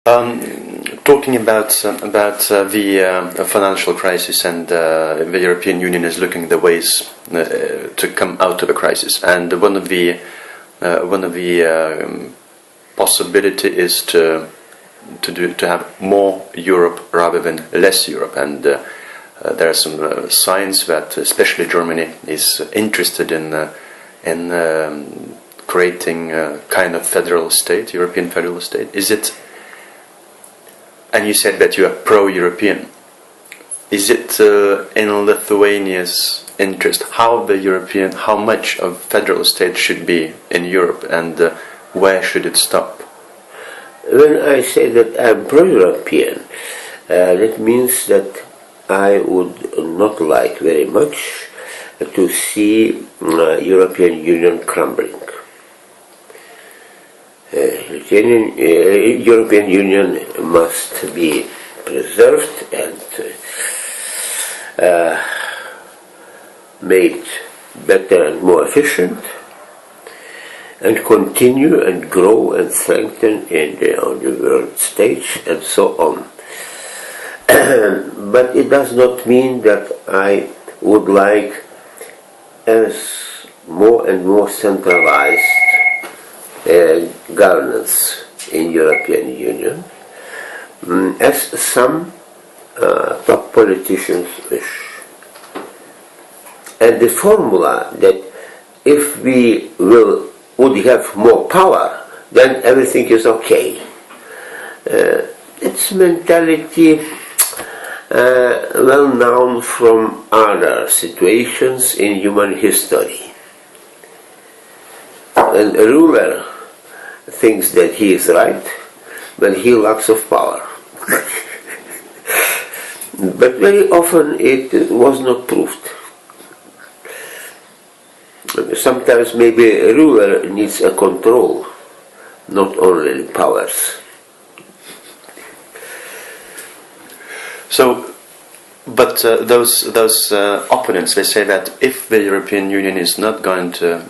Talking about the financial crisis, and the European Union is looking the ways to come out of a crisis, and one of the possibility is to have more Europe rather than less Europe, and there are some signs that especially Germany is interested in creating a kind of federal state, European federal state. Is it? And you said that you are pro-European. Is it in Lithuania's interest how much of federal state should be in Europe, and where should it stop? When I say that I'm pro-European, that means that I would not like very much to see European Union crumbling. European Union must be preserved and made better and more efficient, and continue and grow and strengthen on the world stage and so on. But it does not mean that I would like as more and more centralized governance in European Union, as some top politicians wish. And the formula that if we would have more power, then everything is okay. It's mentality well known from other situations in human history. And a ruler thinks that he is right when he lacks of power. But very often it was not proved. Sometimes maybe a ruler needs a control, not only powers. So, but those opponents, they say that if the European Union is not going to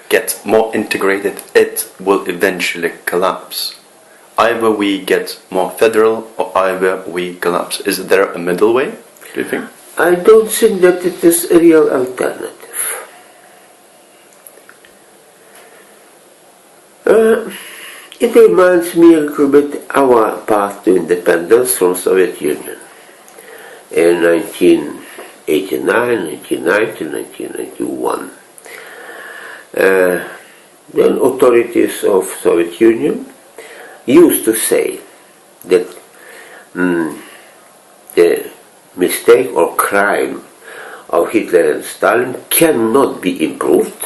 get more integrated, it will eventually collapse. Either we get more federal, or either we collapse. Is there a middle way, do you think? I don't think that it is a real alternative. It reminds me a little bit our path to independence from Soviet Union in 1989, 1990, 1991. Then authorities of Soviet Union used to say that the mistake or crime of Hitler and Stalin cannot be improved,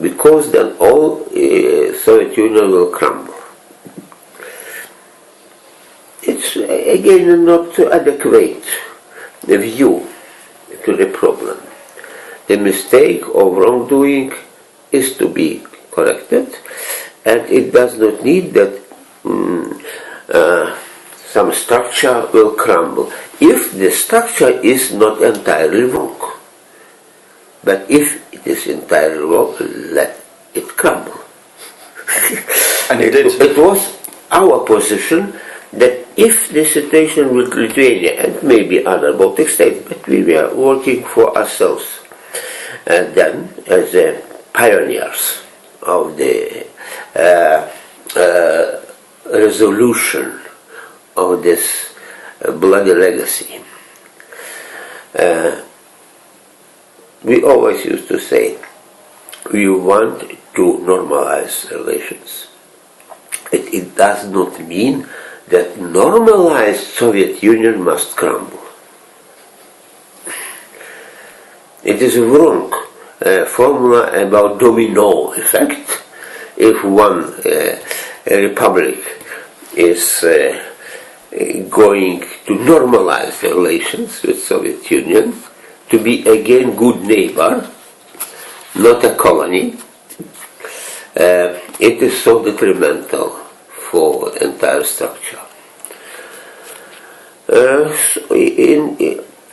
because then all Soviet Union will crumble. It's again not adequate view to the problem. The mistake of wrongdoing is to be corrected, and it does not need that some structure will crumble. If the structure is not entirely wrong, but if it is entirely wrong, let it crumble. And it was our position that if the situation with Lithuania and maybe other Baltic states, but we were working for ourselves then as pioneers of the resolution of this bloody legacy. We always used to say, we want to normalize relations. It does not mean that normalized Soviet Union must crumble. It is a wrong formula about domino effect. If one republic is going to normalize relations with Soviet Union, to be again good neighbor, not a colony, it is so detrimental for the entire structure.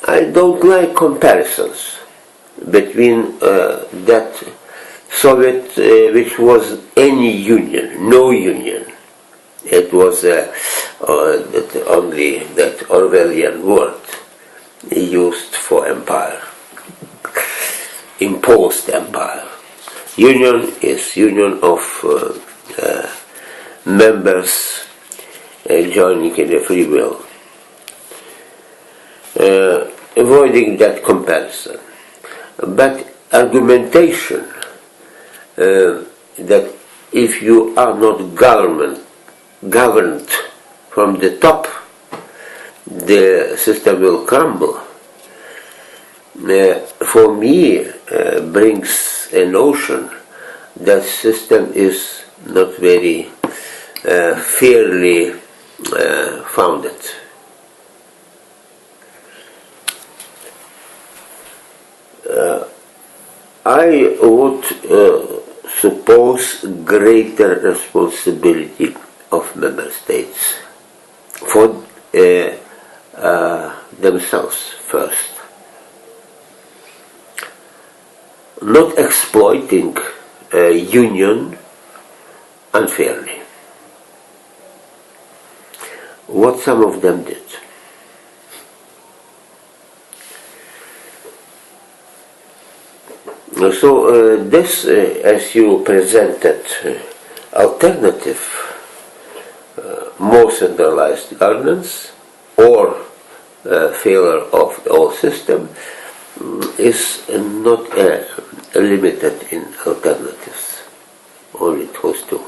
I don't like comparisons between that Soviet, which was any union, no union. It was only that Orwellian word used for empire, imposed empire. Union is union of members joining in a free will, avoiding that comparison. But argumentation that if you are not governed from the top, the system will crumble, for me brings a notion that system is not very fairly founded. I would suppose greater responsibility of member states for themselves first, not exploiting a union unfairly, what some of them did. So this, as you presented, alternative, more centralized governance or failure of the old system is not limited in alternatives, only those two.